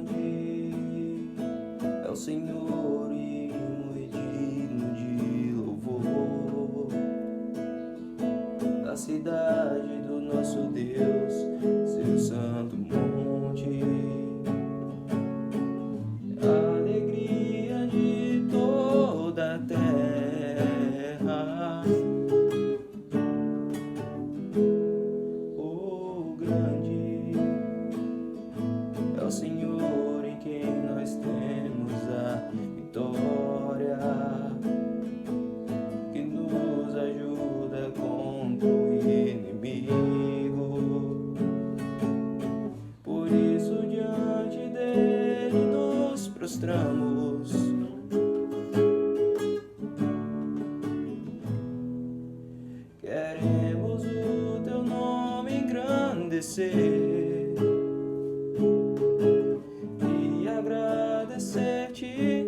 grande é o Senhor e muito digno de louvor. A cidade do nosso Deus, seu santo monte, a alegria de toda a terra. O grande é o Senhor em quem nós temos a vitória, que nos ajuda contra o inimigo. Por isso diante dele nos prostramos, queremos o teu nome engrandecer e agradecer-te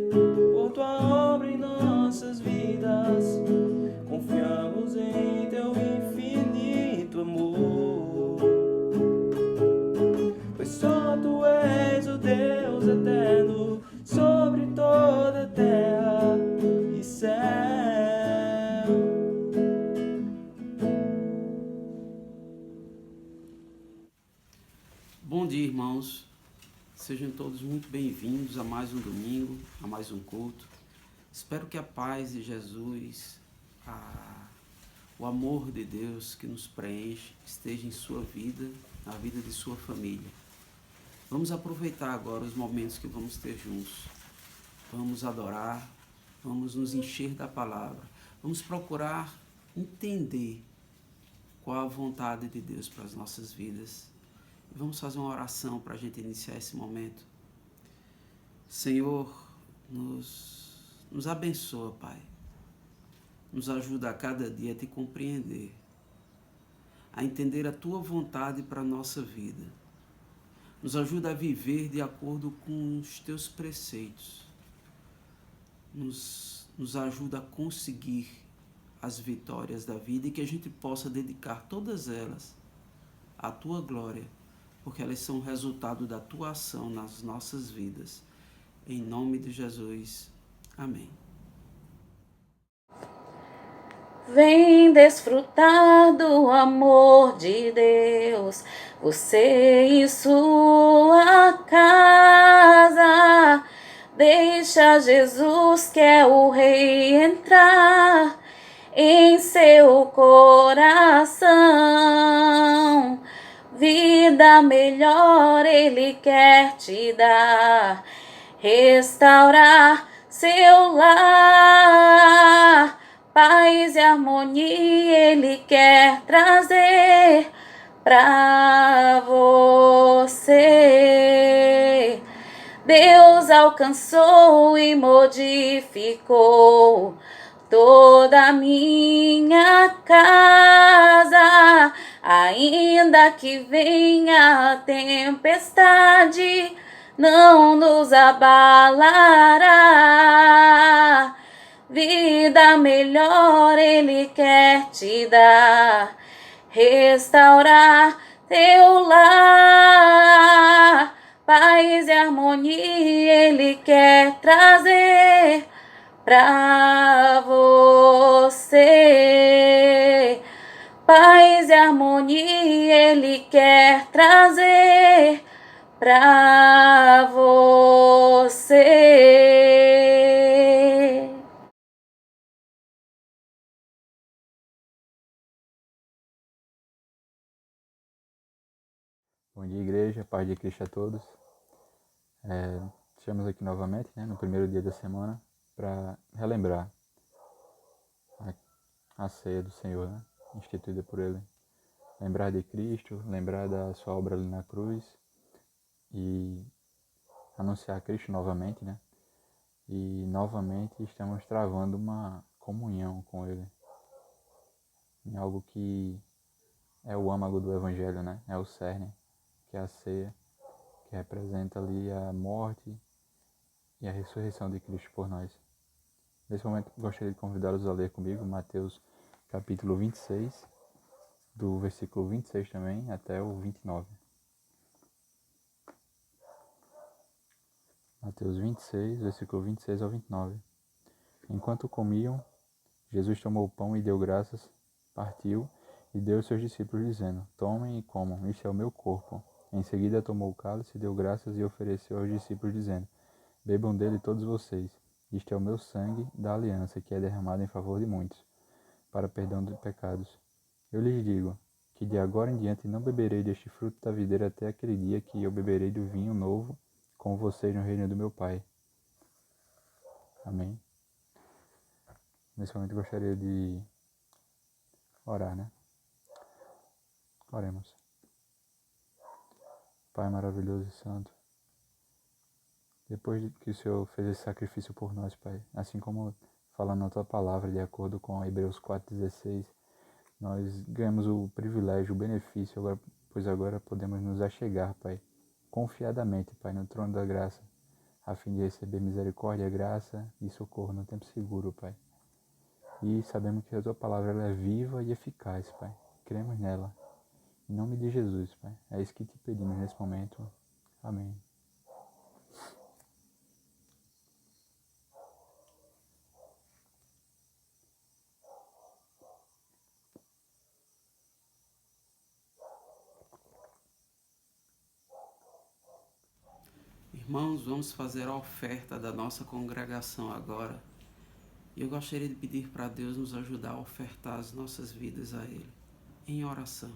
por tua obra em nossas vidas. Confiamos em teu infinito amor, pois só tu és o Deus eterno sobre toda a terra e céu. Bom dia, irmãos. Sejam todos muito bem-vindos a mais um domingo, a mais um culto. Espero que a paz de Jesus, o amor de Deus que nos preenche, esteja em sua vida, na vida de sua família. Vamos aproveitar agora os momentos que vamos ter juntos. Vamos adorar, vamos nos encher da palavra, vamos procurar entender qual a vontade de Deus para as nossas vidas. E vamos fazer uma oração para a gente iniciar esse momento. Senhor, nos abençoa, Pai. Nos ajuda a cada dia a te compreender, a entender a tua vontade para a nossa vida. Nos ajuda a viver de acordo com os teus preceitos. Nos ajuda a conseguir as vitórias da vida e que a gente possa dedicar todas elas à tua glória, porque elas são resultado da tua ação nas nossas vidas. Em nome de Jesus. Amém. Vem desfrutar do amor de Deus, você e sua casa. Deixa Jesus, que é o Rei, entrar em seu coração. Vida melhor Ele quer te dar, restaurar seu lar. Paz e harmonia Ele quer trazer pra você. Deus alcançou e modificou toda a minha casa. Ainda que venha a tempestade, não nos abalará. Vida melhor Ele quer te dar, restaurar teu lar. Paz e harmonia Ele quer trazer pra você. Paz e harmonia Ele quer trazer pra você. Bom dia, igreja, paz de Cristo a todos. Estamos aqui novamente, no primeiro dia da semana, para relembrar a ceia do Senhor, instituída por Ele. Lembrar de Cristo, lembrar da sua obra ali na cruz e anunciar Cristo novamente, E novamente estamos travando uma comunhão com Ele, em algo que é o âmago do Evangelho, É o cerne, que é a ceia, que representa ali a morte e a ressurreição de Cristo por nós. Nesse momento, gostaria de convidá-los a ler comigo Mateus capítulo 26, do versículo 26 também até o 29. Mateus 26, versículo 26 ao 29. Enquanto comiam, Jesus tomou o pão e deu graças, partiu e deu aos seus discípulos, dizendo: Tomem e comam, isto é o meu corpo. Em seguida tomou o cálice, deu graças e ofereceu aos discípulos, dizendo: Bebam dele todos vocês, isto é o meu sangue da aliança, que é derramado em favor de muitos, para perdão de pecados. Eu lhes digo que de agora em diante não beberei deste fruto da videira até aquele dia que eu beberei do vinho novo com vocês no reino do meu Pai. Amém. Nesse momento gostaria de orar, né? Oremos. Pai maravilhoso e santo, depois que o Senhor fez esse sacrifício por nós, Pai, assim como fala na Tua palavra, de acordo com Hebreus 4,16, nós ganhamos o privilégio, o benefício, pois agora podemos nos achegar, Pai, confiadamente, Pai, no trono da graça, a fim de receber misericórdia, graça e socorro no tempo seguro, Pai. E sabemos que a Tua palavra ela é viva e eficaz, Pai. Cremos nela. Em nome de Jesus, Pai. É isso que te pedimos nesse momento. Amém. Irmãos, vamos fazer a oferta da nossa congregação agora. E eu gostaria de pedir para Deus nos ajudar a ofertar as nossas vidas a Ele, em oração.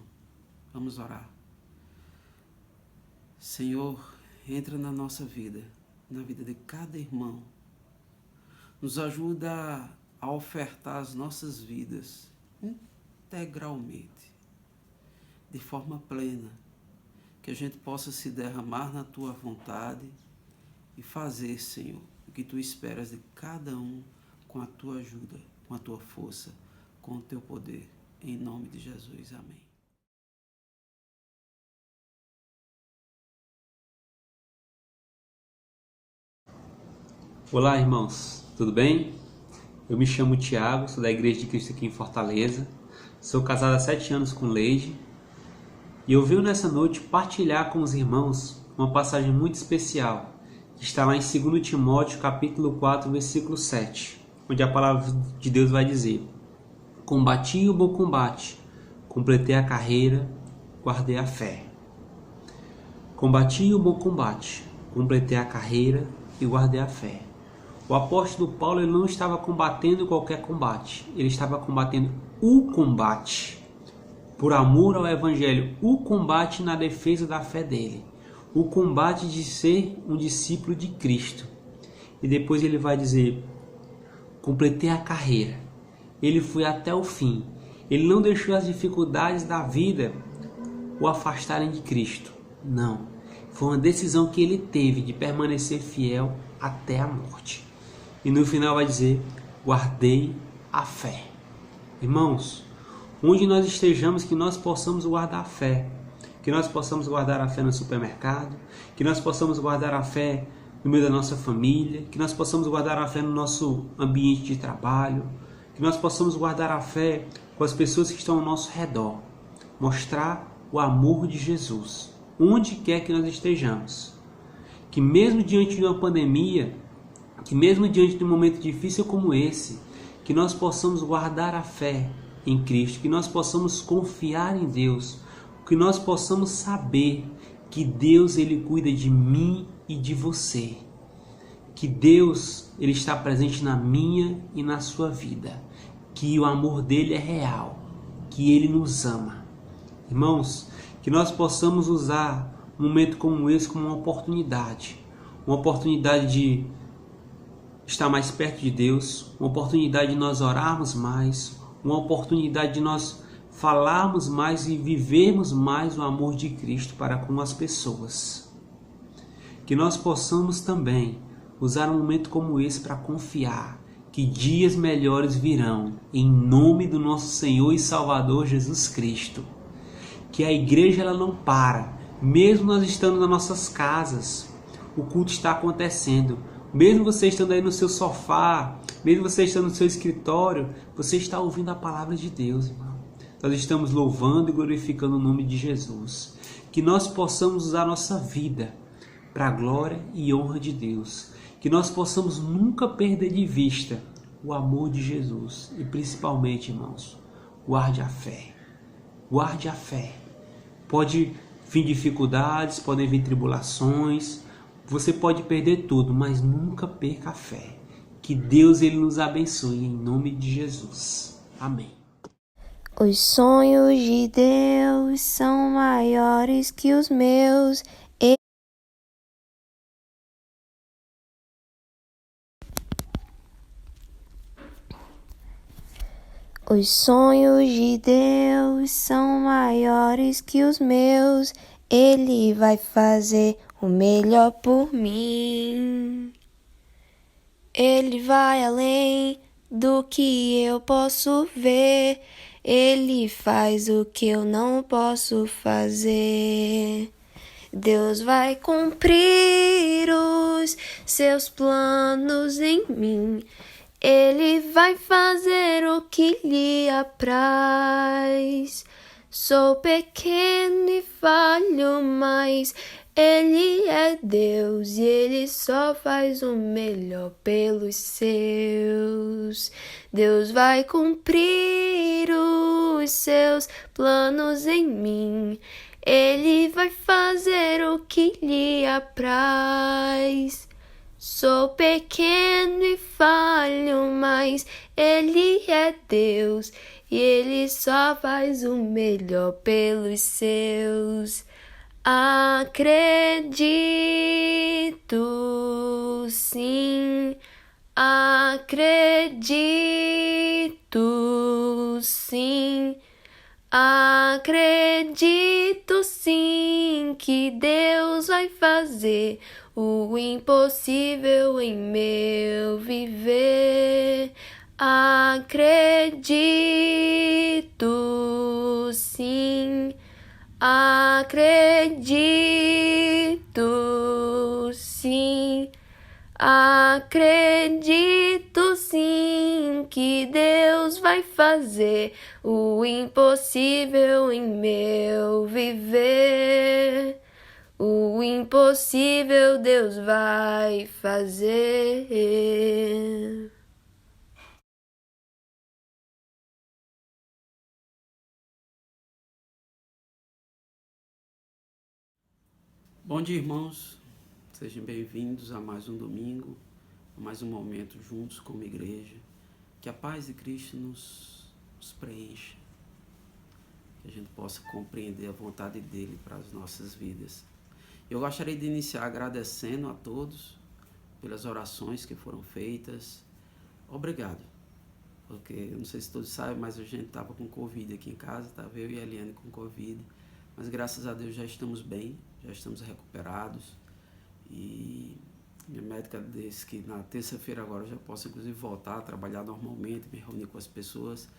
Vamos orar. Senhor, entra na nossa vida, na vida de cada irmão. Nos ajuda a ofertar as nossas vidas integralmente, de forma plena, que a gente possa se derramar na Tua vontade e fazer, Senhor, o que Tu esperas de cada um com a Tua ajuda, com a Tua força, com o Teu poder. Em nome de Jesus. Amém. Olá, irmãos, tudo bem? Eu me chamo Tiago, sou da Igreja de Cristo aqui em Fortaleza. Sou casado há 7 anos com Leide. E eu venho nessa noite partilhar com os irmãos uma passagem muito especial, que está lá em 2 Timóteo, capítulo 4, versículo 7, onde a palavra de Deus vai dizer: Combati o bom combate, completei a carreira, guardei a fé. Combati o bom combate, completei a carreira e guardei a fé. O apóstolo Paulo ele não estava combatendo qualquer combate, ele estava combatendo o combate, por amor ao Evangelho, o combate na defesa da fé dele, o combate de ser um discípulo de Cristo. E depois ele vai dizer: completei a carreira, ele foi até o fim, ele não deixou as dificuldades da vida o afastarem de Cristo, não, foi uma decisão que ele teve de permanecer fiel até a morte. E no final vai dizer: guardei a fé. Irmãos, onde nós estejamos, que nós possamos guardar a fé, que nós possamos guardar a fé no supermercado, que nós possamos guardar a fé no meio da nossa família, que nós possamos guardar a fé no nosso ambiente de trabalho, que nós possamos guardar a fé com as pessoas que estão ao nosso redor, mostrar o amor de Jesus, onde quer que nós estejamos. Que mesmo diante de uma pandemia, que mesmo diante de um momento difícil como esse, que nós possamos guardar a fé em Cristo, que nós possamos confiar em Deus, que nós possamos saber que Deus ele cuida de mim e de você, que Deus ele está presente na minha e na sua vida, que o amor dele é real, que ele nos ama. Irmãos, que nós possamos usar um momento como esse como uma oportunidade de estar mais perto de Deus, uma oportunidade de nós orarmos mais, uma oportunidade de nós falarmos mais e vivermos mais o amor de Cristo para com as pessoas. Que nós possamos também usar um momento como esse para confiar que dias melhores virão, em nome do nosso Senhor e Salvador Jesus Cristo. Que a igreja ela não para, mesmo nós estando nas nossas casas, o culto está acontecendo. Mesmo você estando aí no seu sofá, mesmo você estando no seu escritório, você está ouvindo a palavra de Deus, irmão. Nós estamos louvando e glorificando o nome de Jesus. Que nós possamos usar a nossa vida para a glória e honra de Deus. Que nós possamos nunca perder de vista o amor de Jesus e principalmente, irmãos, guarde a fé. Guarde a fé. Pode vir dificuldades, podem vir tribulações, você pode perder tudo, mas nunca perca a fé. Que Deus ele nos abençoe em nome de Jesus. Amém. Os sonhos de Deus são maiores que os meus. Os sonhos de Deus são maiores que os meus. Ele vai fazer o melhor por mim. Ele vai além do que eu posso ver. Ele faz o que eu não posso fazer. Deus vai cumprir os seus planos em mim. Ele vai fazer o que lhe apraz. Sou pequeno e falho, mas Ele é Deus e Ele só faz o melhor pelos seus. Deus vai cumprir os seus planos em mim. Ele vai fazer o que lhe apraz. Sou pequeno e falho, mas Ele é Deus e Ele só faz o melhor pelos seus. Acredito, sim, acredito, sim. Acredito sim que Deus vai fazer o impossível em meu viver. Acredito sim, acredito sim. Acredito sim que Deus vai fazer o impossível em meu viver. O impossível Deus vai fazer. Bom dia, irmãos. Sejam bem-vindos a mais um domingo, a mais um momento juntos como igreja. Que a paz de Cristo nos preencha, que a gente possa compreender a vontade dele para as nossas vidas. Eu gostaria de iniciar agradecendo a todos pelas orações que foram feitas. Obrigado, porque eu não sei se todos sabem, mas a gente estava com Covid aqui em casa, estava eu e a Eliane com Covid, mas graças a Deus já estamos bem, já estamos recuperados. E minha médica disse que na terça-feira agora eu já posso inclusive voltar a trabalhar normalmente, me reunir com as pessoas.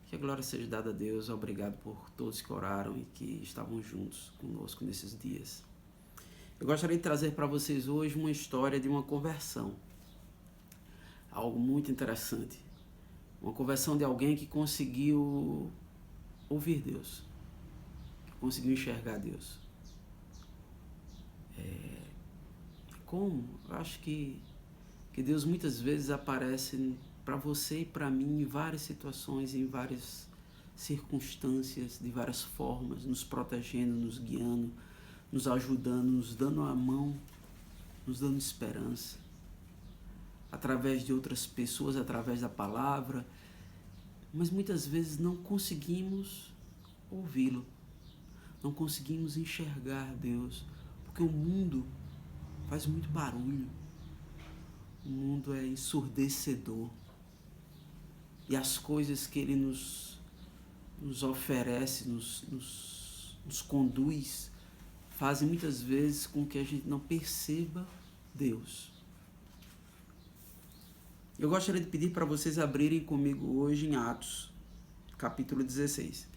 Que a glória seja dada a Deus. Obrigado por todos que oraram e que estavam juntos conosco nesses dias. Eu gostaria de trazer para vocês hoje uma história de uma conversão. Algo muito interessante. Uma conversão de alguém que conseguiu ouvir Deus, que conseguiu enxergar Deus. Como? Eu acho que Deus muitas vezes aparece para você e para mim em várias situações, em várias circunstâncias, de várias formas, nos protegendo, nos guiando, nos ajudando, nos dando a mão, nos dando esperança, através de outras pessoas, através da palavra, mas muitas vezes não conseguimos ouvi-lo, não conseguimos enxergar Deus, porque o mundo faz muito barulho, o mundo é ensurdecedor e as coisas que ele nos oferece, nos conduz, fazem muitas vezes com que a gente não perceba Deus. Eu gostaria de pedir para vocês abrirem comigo hoje em Atos, capítulo 16.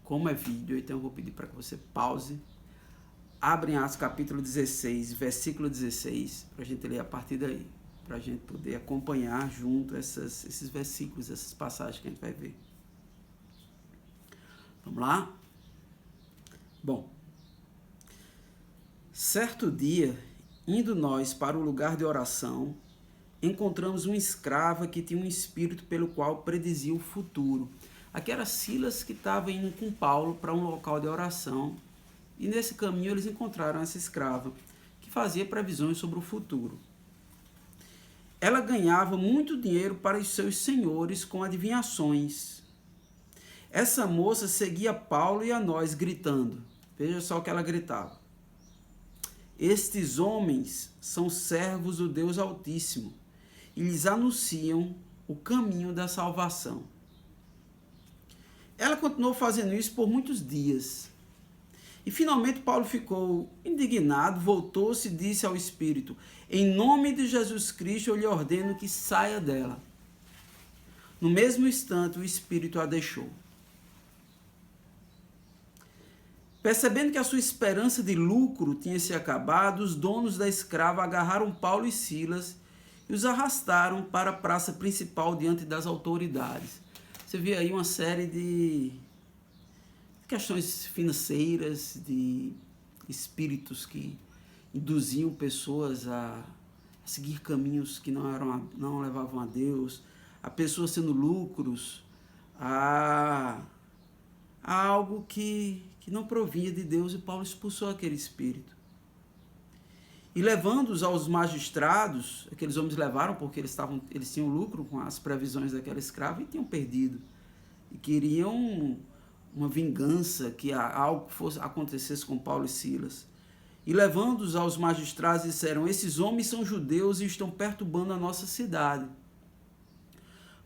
Como é vídeo, então eu vou pedir para que você pause. Abrem Atos capítulo 16, versículo 16, para a gente ler a partir daí, para a gente poder acompanhar junto esses versículos, essas passagens que a gente vai ver. Vamos lá? Bom, certo dia, indo nós para o lugar de oração, encontramos uma escrava que tinha um espírito pelo qual predizia o futuro. Aqui era Silas que estava indo com Paulo para um local de oração, e nesse caminho eles encontraram essa escrava, que fazia previsões sobre o futuro. Ela ganhava muito dinheiro para os seus senhores com adivinhações. Essa moça seguia Paulo e a nós gritando. Veja só o que ela gritava. Estes homens são servos do Deus Altíssimo e lhes anunciam o caminho da salvação. Ela continuou fazendo isso por muitos dias. E finalmente Paulo ficou indignado, voltou-se e disse ao Espírito: em nome de Jesus Cristo eu lhe ordeno que saia dela. No mesmo instante o Espírito a deixou. Percebendo que a sua esperança de lucro tinha se acabado, os donos da escrava agarraram Paulo e Silas e os arrastaram para a praça principal diante das autoridades. Você vê aí uma série de questões financeiras, de espíritos que induziam pessoas a seguir caminhos que não levavam a Deus, a pessoas tendo lucros, a algo que não provinha de Deus, e Paulo expulsou aquele espírito. E levando-os aos magistrados, aqueles homens levaram porque eles tinham lucro com as previsões daquela escrava e tinham perdido. E queriam uma vingança, que algo acontecesse com Paulo e Silas. E levando-os aos magistrados, disseram: esses homens são judeus e estão perturbando a nossa cidade,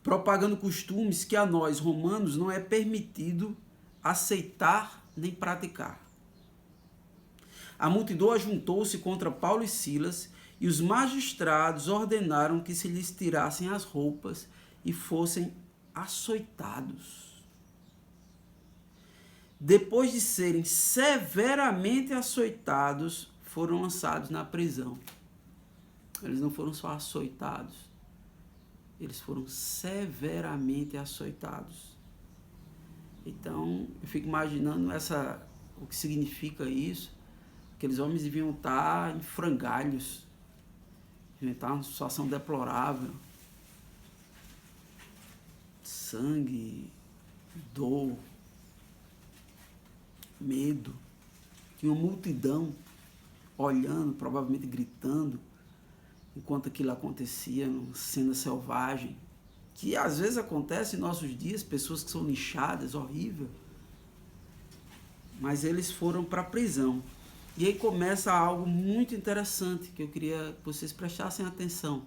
propagando costumes que a nós, romanos, não é permitido aceitar nem praticar. A multidão ajuntou-se contra Paulo e Silas, e os magistrados ordenaram que se lhes tirassem as roupas e fossem açoitados. Depois de serem severamente açoitados, foram lançados na prisão. Eles não foram só açoitados, eles foram severamente açoitados. Então, eu fico imaginando o que significa isso. Aqueles homens deviam estar em frangalhos, deviam estar numa situação deplorável. Sangue, dor, medo. Tinha uma multidão olhando, provavelmente gritando, enquanto aquilo acontecia, uma cena selvagem, que às vezes acontece em nossos dias, pessoas que são linchadas, horrível. Mas eles foram para a prisão. E aí começa algo muito interessante, que eu queria que vocês prestassem atenção.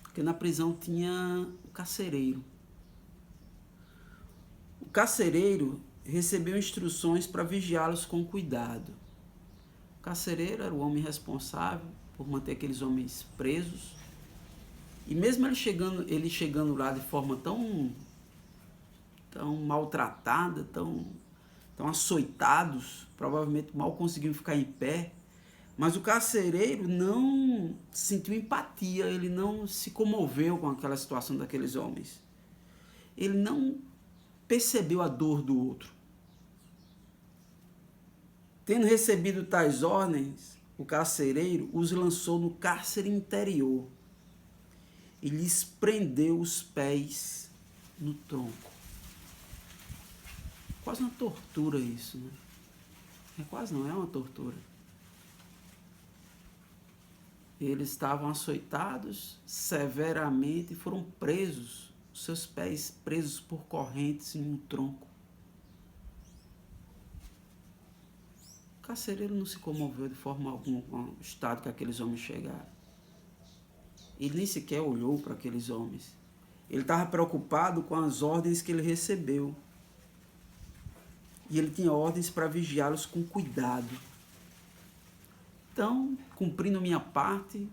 Porque na prisão tinha o carcereiro. O carcereiro recebeu instruções para vigiá-los com cuidado. O carcereiro era o homem responsável por manter aqueles homens presos. E mesmo ele chegando lá de forma tão maltratada, tão açoitados, provavelmente mal conseguiam ficar em pé, mas o carcereiro não sentiu empatia, ele não se comoveu com aquela situação daqueles homens. Ele não percebeu a dor do outro. Tendo recebido tais ordens, o carcereiro os lançou no cárcere interior e lhes prendeu os pés no tronco. Quase uma tortura isso, né? Quase não, é uma tortura. Eles estavam açoitados severamente e foram presos, os seus pés presos por correntes em um tronco. O carcereiro não se comoveu de forma alguma com o estado que aqueles homens chegaram. Ele nem sequer olhou para aqueles homens. Ele estava preocupado com as ordens que ele recebeu. E ele tinha ordens para vigiá-los com cuidado. Então, cumprindo minha parte,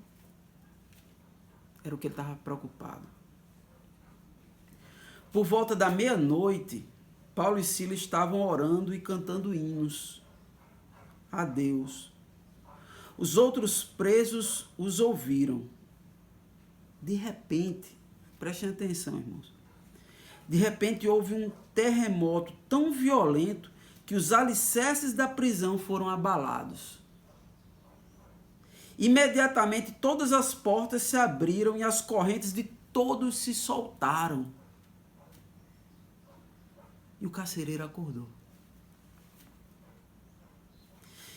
era o que ele estava preocupado. Por volta da meia-noite, Paulo e Silas estavam orando e cantando hinos a Deus. Os outros presos os ouviram. De repente, prestem atenção, irmãos. De repente houve um terremoto tão violento que os alicerces da prisão foram abalados. Imediatamente todas as portas se abriram e as correntes de todos se soltaram. E o carcereiro acordou.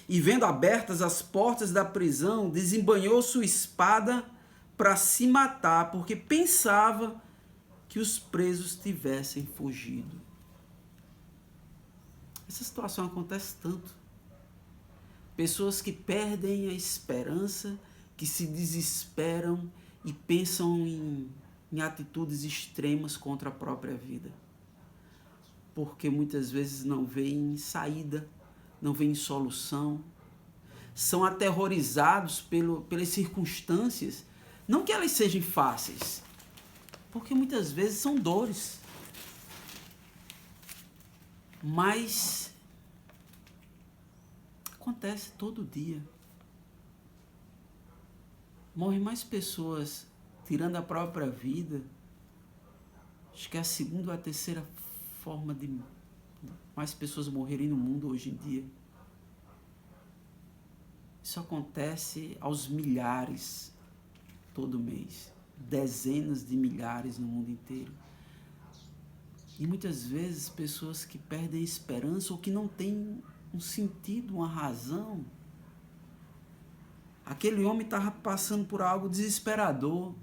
E vendo abertas as portas da prisão, desembanhou sua espada para se matar, porque pensava que os presos tivessem fugido. Essa situação acontece tanto. Pessoas que perdem a esperança, que se desesperam e pensam em atitudes extremas contra a própria vida. Porque muitas vezes não veem saída, não veem solução, são aterrorizados pelas circunstâncias, não que elas sejam fáceis, porque muitas vezes são dores, mas acontece todo dia. Morrem mais pessoas tirando a própria vida, acho que é a segunda ou a terceira forma de mais pessoas morrerem no mundo hoje em dia. Isso acontece aos milhares todo mês, dezenas de milhares no mundo inteiro. E muitas vezes pessoas que perdem a esperança ou que não têm um sentido, uma razão. Aquele homem estava passando por algo desesperador.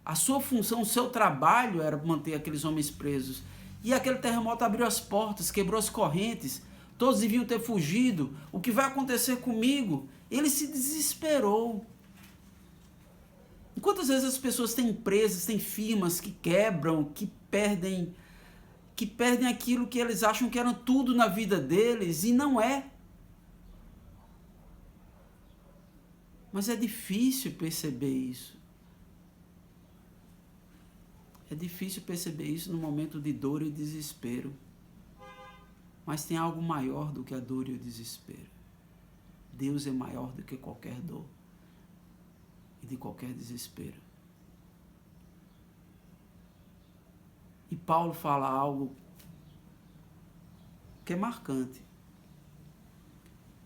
A sua função, o seu trabalho era manter aqueles homens presos. E aquele terremoto abriu as portas, quebrou as correntes, todos deviam ter fugido. O que vai acontecer comigo? Ele se desesperou. E quantas vezes as pessoas têm empresas, têm firmas que quebram, que perdem aquilo que eles acham que era tudo na vida deles, e não é. Mas é difícil perceber isso. É difícil perceber isso no momento de dor e desespero. Mas tem algo maior do que a dor e o desespero. Deus é maior do que qualquer dor e de qualquer desespero. E Paulo fala algo que é marcante.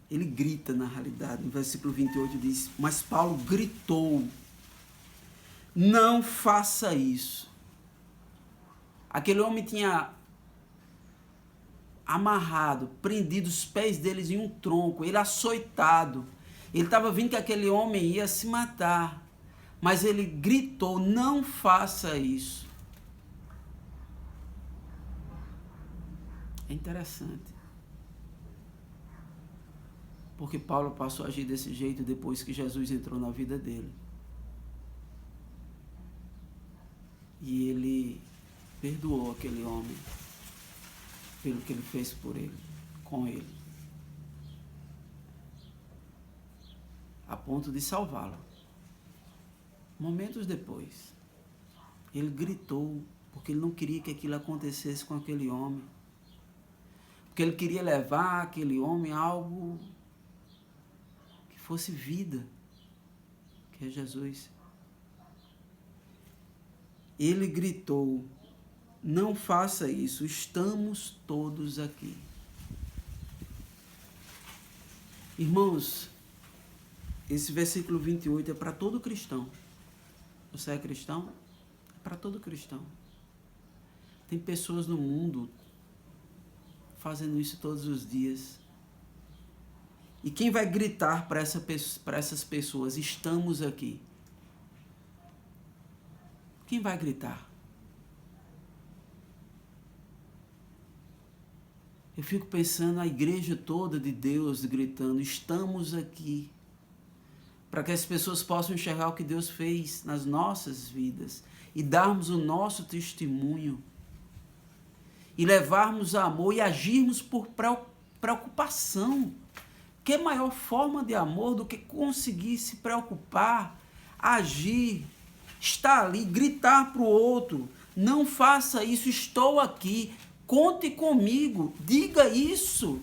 Ele grita, na realidade, no versículo 28 diz: mas Paulo gritou, não faça isso. Aquele homem tinha amarrado, prendido os pés deles em um tronco, ele açoitado. Ele estava vendo que aquele homem ia se matar, mas ele gritou, não faça isso. É interessante, porque Paulo passou a agir desse jeito depois que Jesus entrou na vida dele. E ele perdoou aquele homem pelo que ele fez por ele, com ele, a ponto de salvá-lo. Momentos depois, ele gritou, porque ele não queria que aquilo acontecesse com aquele homem, porque ele queria levar aquele homem a algo que fosse vida, que é Jesus. Ele gritou, não faça isso, estamos todos aqui. Irmãos, esse versículo 28 é para todo cristão. Você é cristão? É para todo cristão. Tem pessoas no mundo fazendo isso todos os dias. E quem vai gritar para essas pessoas, estamos aqui? Quem vai gritar? Eu fico pensando a igreja toda de Deus gritando, estamos aqui, para que as pessoas possam enxergar o que Deus fez nas nossas vidas e darmos o nosso testemunho e levarmos amor e agirmos por preocupação. Que maior forma de amor do que conseguir se preocupar, agir, estar ali, gritar para o outro, não faça isso, estou aqui. Conte comigo, diga isso.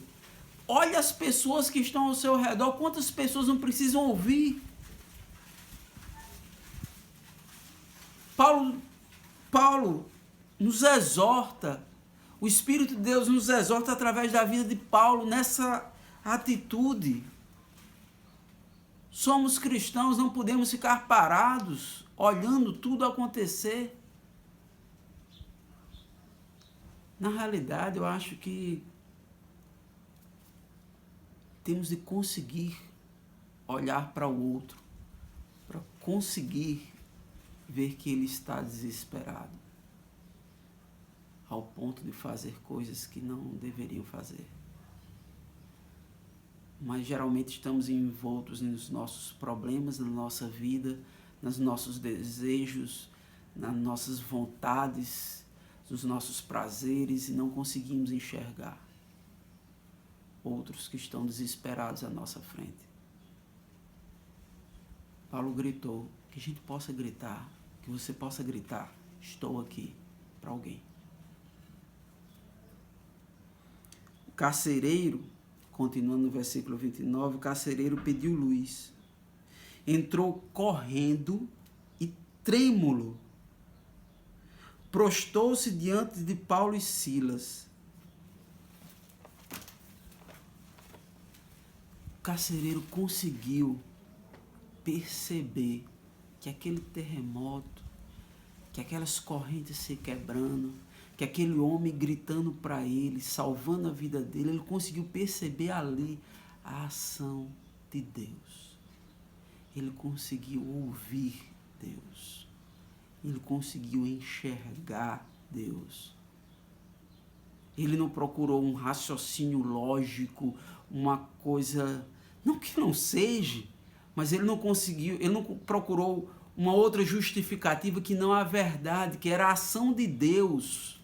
Olha as pessoas que estão ao seu redor, quantas pessoas não precisam ouvir. Paulo nos exorta, o Espírito de Deus nos exorta através da vida de Paulo nessa atitude. Somos cristãos, não podemos ficar parados, olhando tudo acontecer. Na realidade, eu acho que temos de conseguir olhar para o outro, para conseguir ver que ele está desesperado, ao ponto de fazer coisas que não deveriam fazer. Mas geralmente estamos envoltos nos nossos problemas, na nossa vida, nos nossos desejos, nas nossas vontades, nos nossos prazeres, e não conseguimos enxergar outros que estão desesperados à nossa frente. Paulo gritou, que a gente possa gritar, que você possa gritar, estou aqui, para alguém. O carcereiro, continuando no versículo 29, o carcereiro pediu luz. Entrou correndo e trêmulo. Prostou-se diante de Paulo e Silas. O carcereiro conseguiu perceber que aquele terremoto, que aquelas correntes se quebrando, que aquele homem gritando para ele, salvando a vida dele, ele conseguiu perceber ali a ação de Deus. Ele conseguiu ouvir Deus. Ele conseguiu enxergar Deus. Ele não procurou um raciocínio lógico, uma coisa, não que não seja, mas ele não conseguiu, ele não procurou uma outra justificativa que não a verdade, que era a ação de Deus.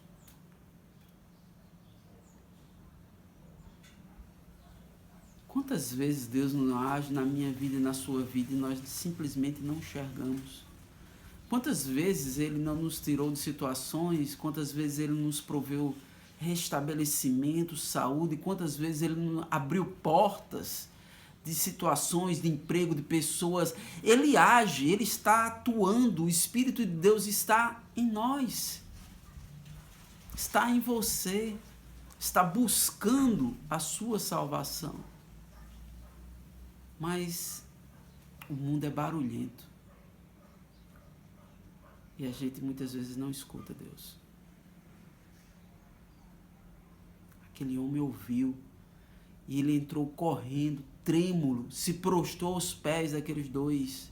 Quantas vezes Deus não age na minha vida e na sua vida e nós simplesmente não enxergamos? Quantas vezes Ele não nos tirou de situações, quantas vezes Ele nos proveu restabelecimento, saúde, quantas vezes Ele abriu portas de situações, de emprego, de pessoas. Ele age, Ele está atuando, o Espírito de Deus está em nós, está em você, está buscando a sua salvação. Mas o mundo é barulhento e a gente muitas vezes não escuta Deus. Aquele homem ouviu e ele entrou correndo, trêmulo, se prostrou aos pés daqueles dois.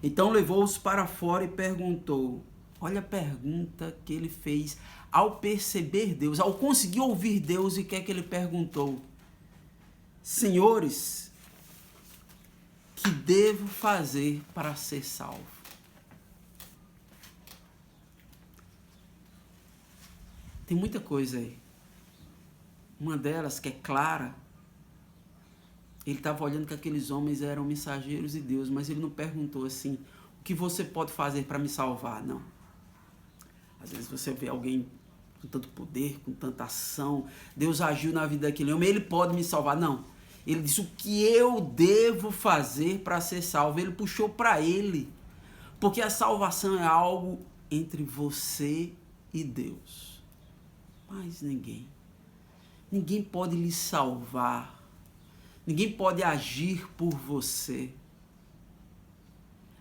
Então levou-os para fora e perguntou. Olha a pergunta que ele fez ao perceber Deus, ao conseguir ouvir Deus, e o que é que ele perguntou? Senhores, que devo fazer para ser salvo? Tem muita coisa aí. Uma delas, que é clara, ele estava olhando que aqueles homens eram mensageiros de Deus, mas ele não perguntou assim, o que você pode fazer para me salvar? Não. Às vezes você vê alguém com tanto poder, com tanta ação, Deus agiu na vida daquele homem, ele pode me salvar. Não. Ele disse, o que eu devo fazer para ser salvo? Ele puxou para ele, porque a salvação é algo entre você e Deus. Mas ninguém pode lhe salvar, ninguém pode agir por você.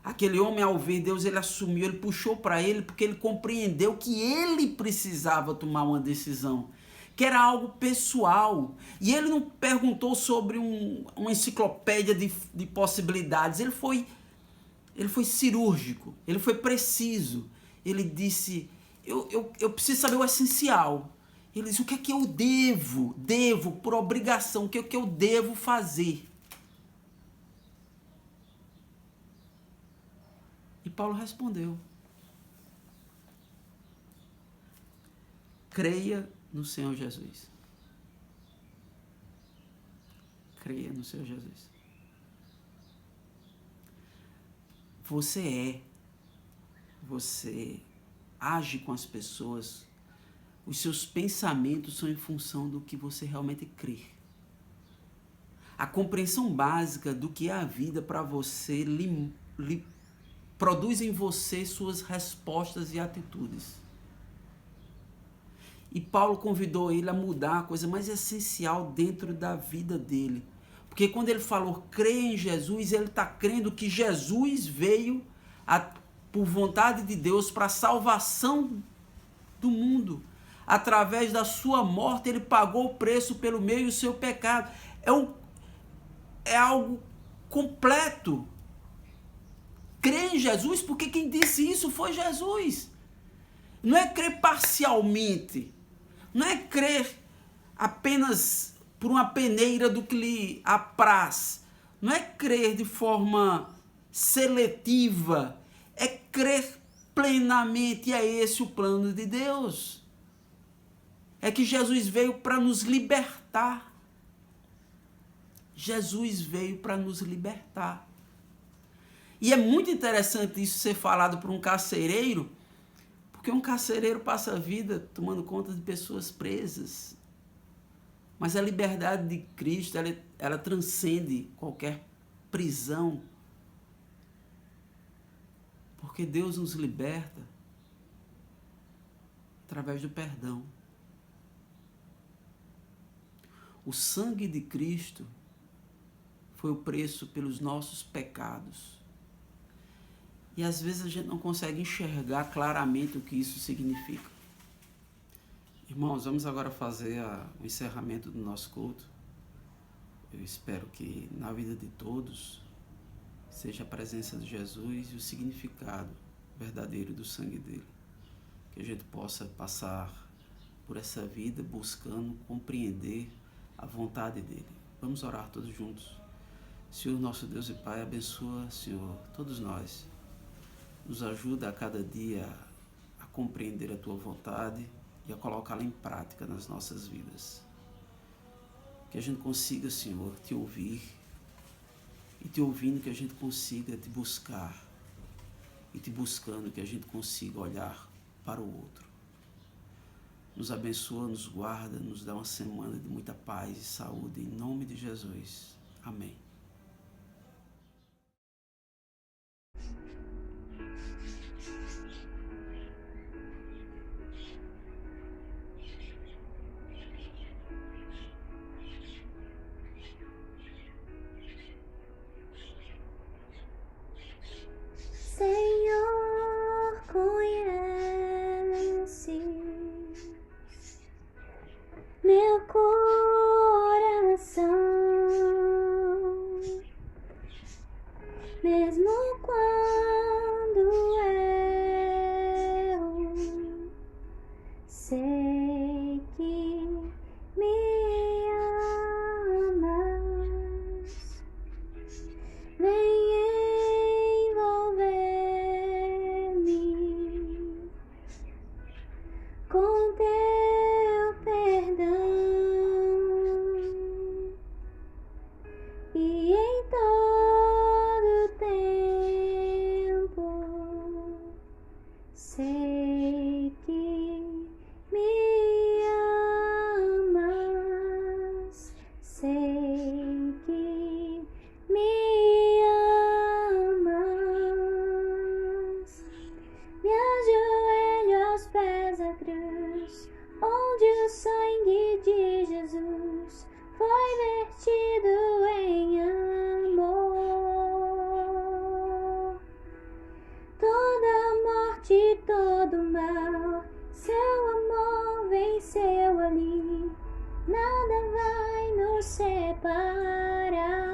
Aquele homem, ao ver Deus, ele assumiu, ele puxou para ele, porque ele compreendeu que ele precisava tomar uma decisão, que era algo pessoal. E ele não perguntou sobre uma enciclopédia de possibilidades, ele foi cirúrgico, ele foi preciso. Ele disse, eu preciso saber o essencial. Ele disse, o que é que eu devo por obrigação, o que é que eu devo fazer? E Paulo respondeu, creia no Senhor Jesus. Creia no Senhor Jesus. Você age com as pessoas, os seus pensamentos são em função do que você realmente crê. A compreensão básica do que é a vida para você lhe produz em você suas respostas e atitudes. E Paulo convidou ele a mudar a coisa mais essencial dentro da vida dele. Porque quando ele falou crê em Jesus, ele está crendo que Jesus veio por vontade de Deus para a salvação do mundo. Através da sua morte, ele pagou o preço pelo meu e o seu pecado. É algo completo. Crer em Jesus, porque quem disse isso foi Jesus. Não é crer parcialmente. Não é crer apenas por uma peneira do que lhe apraz. Não é crer de forma seletiva. É crer plenamente. E é esse o plano de Deus. É que Jesus veio para nos libertar. Jesus veio para nos libertar. E é muito interessante isso ser falado por um carcereiro, porque um carcereiro passa a vida tomando conta de pessoas presas. Mas a liberdade de Cristo, ela transcende qualquer prisão. Porque Deus nos liberta através do perdão. O sangue de Cristo foi o preço pelos nossos pecados. E às vezes a gente não consegue enxergar claramente o que isso significa. Irmãos, vamos agora fazer o encerramento do nosso culto. Eu espero que na vida de todos seja a presença de Jesus e o significado verdadeiro do sangue dele. Que a gente possa passar por essa vida buscando compreender a vontade dele. Vamos orar todos juntos. Senhor, nosso Deus e Pai, abençoa, Senhor, todos nós. Nos ajuda a cada dia a compreender a Tua vontade e a colocá-la em prática nas nossas vidas. Que a gente consiga, Senhor, Te ouvir e Te ouvindo que a gente consiga Te buscar e Te buscando que a gente consiga olhar para o outro. Nos abençoa, nos guarda, nos dá uma semana de muita paz e saúde, em nome de Jesus. Amém. Senhor, conhece meu coração, mesmo quando eu sei que me amas, vem envolver-me com teu perdão. E em todo tempo sei que me amas, sei que me amas. Me ajoelho aos pés da cruz, onde o sangue de Jesus foi vertido em amor. Toda morte e todo mal, seu amor venceu ali, nada vai nos separar.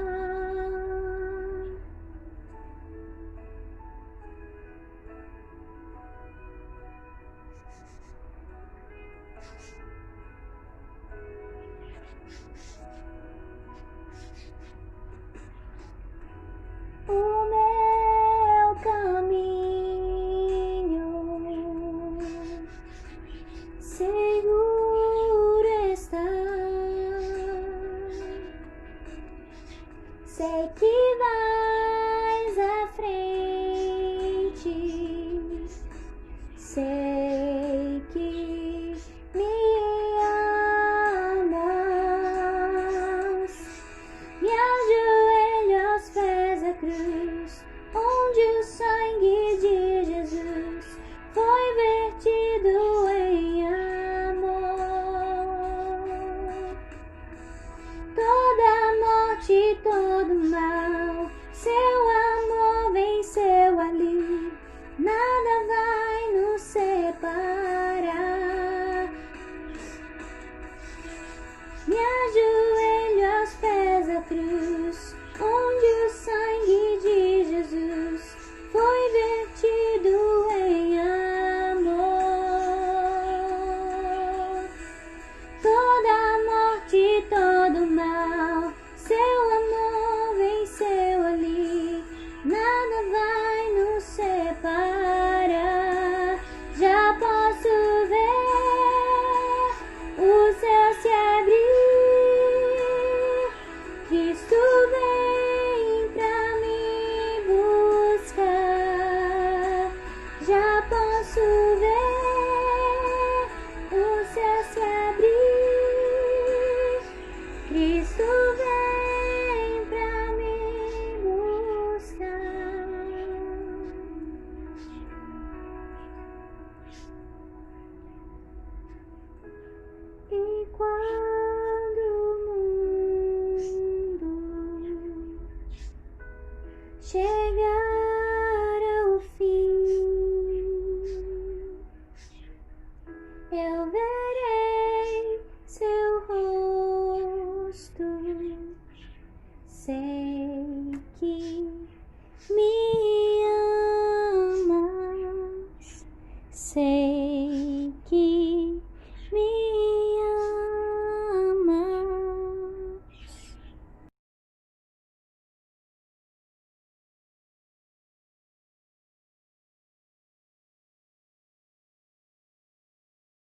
O meu caminho seguro está, sei que vais à frente, sei que me amas. Me ajoelho aos pés da cruz, onde o sangue de Jesus foi vertido em amor. Toda morte sei que